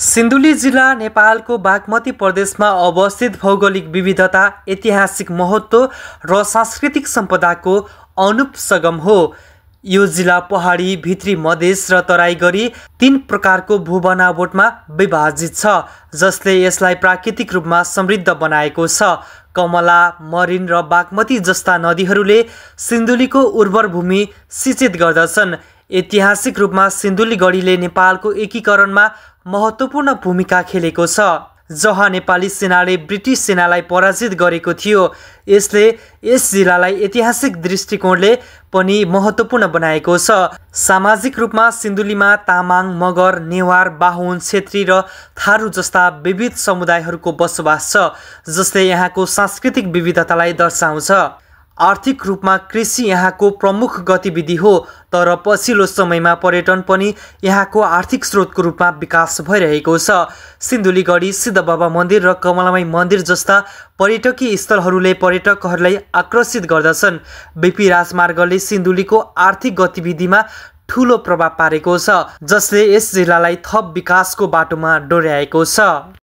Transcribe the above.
सिन्धुली जिल्ला नेपालको बागमती प्रदेशमा अवस्थित भौगोलिक विविधता, ऐतिहासिक महत्त्व र सांस्कृतिक सम्पदाको अनुप सगम हो। यो जिल्ला पहाडी, भित्री मधेस र तराई गरी 3 प्रकारको भूबनावटमा विभाजित छ, जसले यसलाई प्राकृतिक रूपमा समृद्ध बनाएको छ। कमला, मरिन र बागमती जस्ता नदीहरूले सिन्धुलीको उर्वर भूमि सिंचित गर्दछन्। ऐतिहासिक रूपमा सिन्धुली गढीले नेपालको एकीकरणमा महत्त्वपूर्ण भूमिका खेलेको छ, जहाँ नेपाली सेनाले ब्रिटिस सेनालाई पराजित गरेको थियो। यसले यस जिल्लालाई ऐतिहासिक दृष्टिकोणले पनि महत्त्वपूर्ण बनाएको छ। सामाजिक रूपमा सिन्धुलीमा तामाङ, मगर, नेवार, बाहुन, छेत्री र थारू जस्ता विविध समुदायहरूको बसोबास छ, जसले यहाँको सांस्कृतिक विविधतालाई दर्शाउँछ। आर्थिक रूपमा कृषि यहाँको प्रमुख गतिविधि हो, तर पछिल्लो समयमा पर्यटन पनि यहाँको आर्थिक स्रोतको रूपमा विकास भइरहेको छ। सिन्धुली गढी, सिद्धबाबा मन्दिर र कमलामाई मन्दिर जस्ता पर्यटकीय स्थलहरूले पर्यटकहरूलाई आकर्षित गर्दछन्। बीपी राजमार्गले सिन्धुलीको आर्थिक गतिविधिमा ठूलो प्रभाव पारेको छ, जसले यस जिल्लालाई थप विकासको बाटोमा डोर्याएको छ।